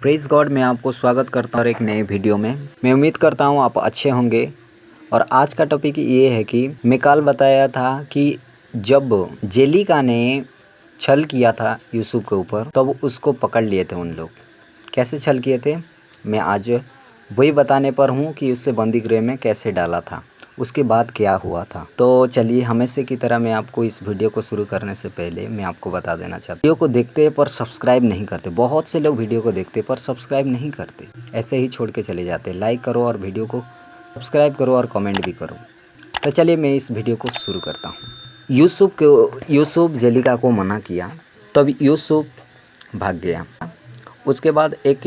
Praise God, मैं आपको स्वागत करता हूँ एक नए वीडियो में। मैं उम्मीद करता हूँ आप अच्छे होंगे। और आज का टॉपिक ये है कि मैं कल बताया था कि जब जेलिका ने छल किया था यूसुफ के ऊपर तब उसको पकड़ लिए थे उन लोग। कैसे छल किए थे मैं आज वही बताने पर हूँ कि उससे बंदी गृह में कैसे डाला था, उसके बाद क्या हुआ था। तो चलिए, हमेशा की तरह मैं आपको इस वीडियो को शुरू करने से पहले मैं आपको बता देना चाहता हूँ, वीडियो को देखते पर सब्सक्राइब नहीं करते। बहुत से लोग वीडियो को देखते पर सब्सक्राइब नहीं करते, ऐसे ही छोड़ के चले जाते। लाइक करो और वीडियो को सब्सक्राइब करो और कमेंट भी करो। तो चलिए मैं इस वीडियो को शुरू करता हूँ। यूसुफ जेलिका को मना किया, तब यूसुफ भाग गया। उसके बाद एक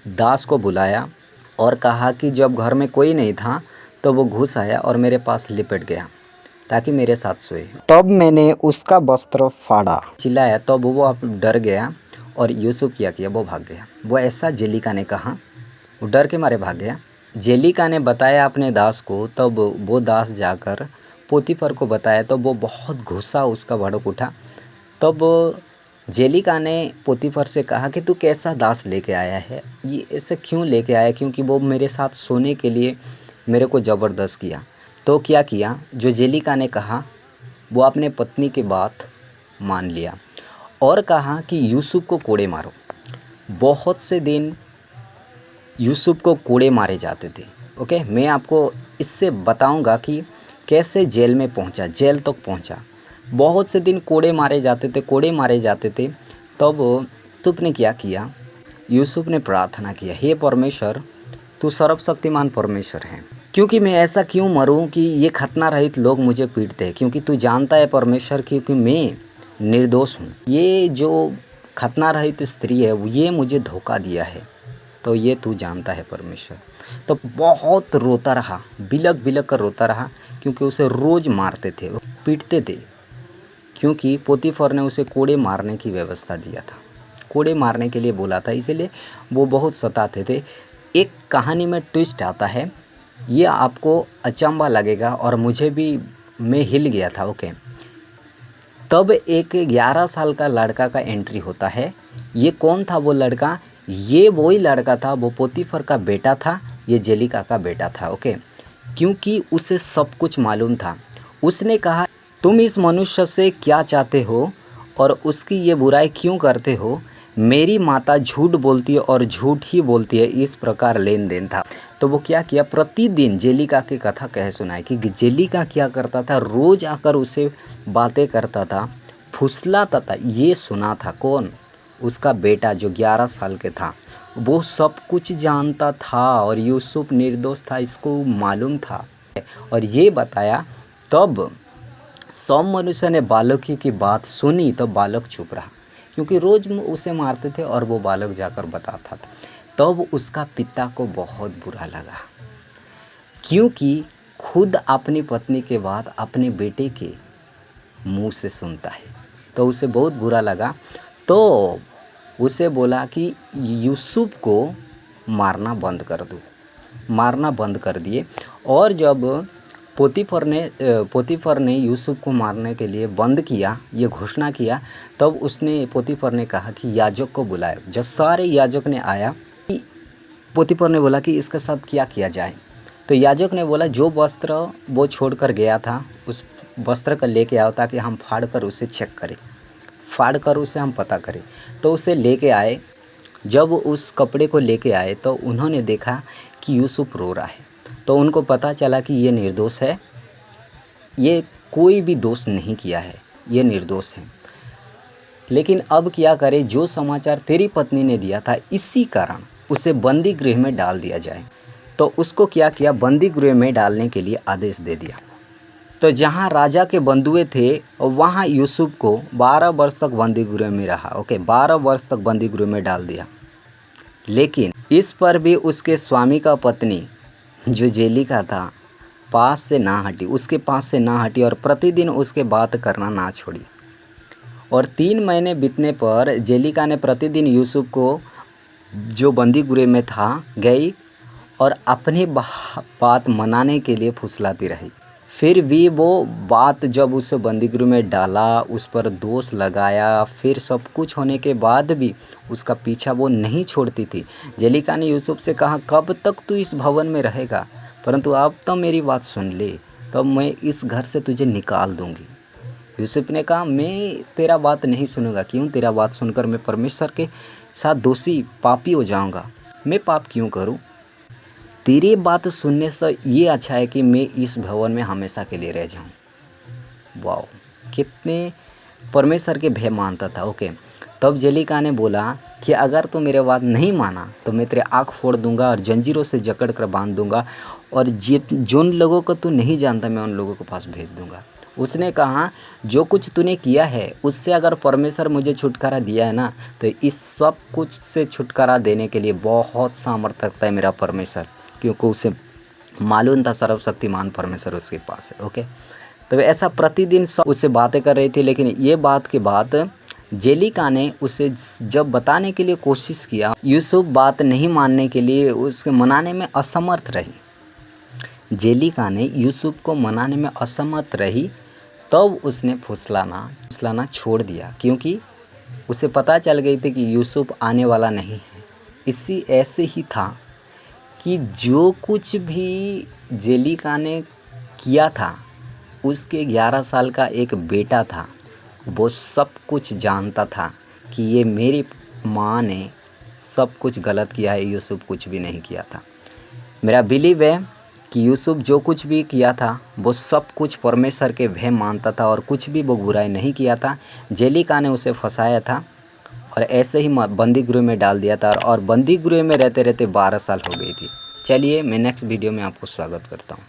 दास को बुलाया और कहा कि जब घर में कोई नहीं था तो वो घुस आया और मेरे पास लिपट गया ताकि मेरे साथ सोए। तब मैंने उसका वस्त्र फाड़ा, चिल्लाया, तब वो अब डर गया और यूसुफ क्या किया, वो भाग गया। वो ऐसा जेलिका ने कहा, वो डर के मारे भाग गया। जेलिका ने बताया अपने दास को, तब वो दास जाकर पोतीफर को बताया तो वो बहुत गुस्सा उसका भड़क उठा। तब जेलिका ने पोतीफर से कहा कि तू कैसा दास लेके आया है, ये ऐसे क्यों लेके आया, क्योंकि वो मेरे साथ सोने के लिए मेरे को ज़बरदस्त किया। तो क्या किया, जो जेलिका ने कहा वो अपने पत्नी की बात मान लिया और कहा कि यूसुफ को कोड़े मारो। बहुत से दिन यूसुफ को कोड़े मारे जाते थे। ओके, मैं आपको इससे बताऊंगा कि कैसे जेल में पहुंचा, जेल तक पहुंचा। बहुत से दिन कोड़े मारे जाते थे। तब यूसुफ ने क्या किया, यूसुफ ने प्रार्थना किया, हे परमेश्वर, तू सर्वशक्तिमान परमेश्वर है, क्योंकि मैं ऐसा क्यों मरूं कि ये खतना रहित लोग मुझे पीटते हैं। क्योंकि तू जानता है परमेश्वर, क्योंकि मैं निर्दोष हूँ। ये जो खतना रहित स्त्री है ये मुझे धोखा दिया है, तो ये तू जानता है परमेश्वर। तो बहुत रोता रहा, बिलक बिलक कर रोता रहा, क्योंकि उसे रोज़ मारते थे, पीटते थे। क्योंकि पोतीफर ने उसे कोड़े मारने की व्यवस्था दिया था, कोड़े मारने के लिए बोला था, इसीलिए वो बहुत सताते थे। एक कहानी में ट्विस्ट आता है, ये आपको अचंभा लगेगा और मुझे भी, मैं हिल गया था। ओके, तब एक 11 साल का लड़का का एंट्री होता है। ये कौन था वो लड़का, ये वही लड़का था, वो पोतीफर का बेटा था, ये जेलिका का बेटा था। ओके, क्योंकि उसे सब कुछ मालूम था। उसने कहा, तुम इस मनुष्य से क्या चाहते हो और उसकी ये बुराई क्यों करते हो। मेरी माता झूठ बोलती है और झूठ ही बोलती है, इस प्रकार लेन देन था। तो वो क्या किया, प्रतिदिन जेलिका की कथा कह सुनाई कि जेलिका क्या करता था, रोज़ आकर उसे बातें करता था, फुसलाता था। ये सुना था कौन, उसका बेटा जो 11 साल के था। वो सब कुछ जानता था और यूसुफ निर्दोष था, इसको मालूम था। और ये बताया, तब सब मनुष्य ने बालक की बात सुनी, तो बालक चुप रहा, क्योंकि रोज़ उसे मारते थे और वो बालक जाकर बताता था। तब उसका पिता को बहुत बुरा लगा, क्योंकि खुद अपनी पत्नी के बाद अपने बेटे के मुंह से सुनता है, तो उसे बहुत बुरा लगा। तो उसे बोला कि यूसुफ को मारना बंद कर दो, मारना बंद कर दिए। और जब पोतीफर ने यूसुफ को मारने के लिए बंद किया, ये घोषणा किया, तब पोतीफर ने कहा कि याजक को बुलाए। जब सारे याजक ने आया, पोतीफर ने बोला कि इसके साथ क्या किया जाए। तो याजक ने बोला, जो वस्त्र वो छोड़कर गया था उस वस्त्र को लेके आओ, ताकि हम फाड़ कर उसे चेक करें, फाड़ कर उसे हम पता करें। तो उसे लेके आए। जब उस कपड़े को लेके आए तो उन्होंने देखा कि यूसुफ रो रहा है। तो उनको पता चला कि ये निर्दोष है, ये कोई भी दोष नहीं किया है, ये निर्दोष है। लेकिन अब क्या करे, जो समाचार तेरी पत्नी ने दिया था, इसी कारण उसे बंदी गृह में डाल दिया जाए। तो उसको क्या किया, बंदी गृह में डालने के लिए आदेश दे दिया। तो जहाँ राजा के बंधुए थे वहाँ यूसुफ को 12 वर्ष तक बंदी गृह में रहा। ओके, 12 वर्ष तक बंदी गृह में डाल दिया। लेकिन इस पर भी उसके स्वामी का पत्नी जो जेलिका था पास से ना हटी, उसके पास से ना हटी और प्रतिदिन उसके बात करना ना छोड़ी। और 3 महीने बीतने पर जेलिका ने प्रतिदिन यूसुफ को, जो बंदी गृह में था, गई और अपनी बात मनाने के लिए फुसलाती रही। फिर भी वो बात जब उस बंदीगृह में डाला, उस पर दोष लगाया, फिर सब कुछ होने के बाद भी उसका पीछा वो नहीं छोड़ती थी। जेलिका ने यूसुफ से कहा, कब तक तू इस भवन में रहेगा? परंतु अब तो मेरी बात सुन ले, तब मैं इस घर से तुझे निकाल दूंगी। यूसुफ ने कहा, मैं तेरा बात नहीं सुनूंगा। क्यों? तेरा बात सुनकर मैं परमेश्वर के साथ दोषी पापी हो जाऊंगा। मैं पाप क्यों करूं? तेरी बात सुनने से ये अच्छा है कि मैं इस भवन में हमेशा के लिए रह जाऊं। वाह, कितने परमेश्वर के भय मानता था। ओके, तब जेलिका ने बोला कि अगर तू मेरे बात नहीं माना तो मैं तेरे आँख फोड़ दूंगा और जंजीरों से जकड़ कर बांध दूंगा, और जिन लोगों को तू नहीं जानता मैं उन लोगों के पास भेज दूंगा। उसने कहा, जो कुछ तूने किया है उससे अगर परमेश्वर मुझे छुटकारा दिया है ना, तो इस सब कुछ से छुटकारा देने के लिए बहुत सामर्थ्य रखता है मेरा परमेश्वर, क्योंकि उसे मालूम था सर्वशक्तिमान परमेश्वर उसके पास है। ओके, तो ऐसा प्रतिदिन उससे बातें कर रही थी। लेकिन ये बात के बाद जेलिका ने उसे जब बताने के लिए कोशिश किया, यूसुफ बात नहीं मानने के लिए उसके मनाने में असमर्थ रही। जेलिका ने यूसुफ को मनाने में असमर्थ रही, तब उसने फुसलाना छोड़ दिया, क्योंकि उसे पता चल गई थी कि यूसुफ आने वाला नहीं है। ऐसे ही था कि जो कुछ भी जेलिका ने किया था, उसके 11 साल का एक बेटा था, वो सब कुछ जानता था कि ये मेरी माँ ने सब कुछ गलत किया है, यूसुफ कुछ भी नहीं किया था। मेरा बिलीव है कि यूसुफ जो कुछ भी किया था वो सब कुछ परमेश्वर के भय मानता था और कुछ भी वो बुराई नहीं किया था। जेलिका ने उसे फंसाया था और ऐसे ही बंदी गृह में डाल दिया था, और बंदी गृह में रहते रहते 12 साल हो गई थी। चलिए, मैं नेक्स्ट वीडियो में आपको स्वागत करता हूँ।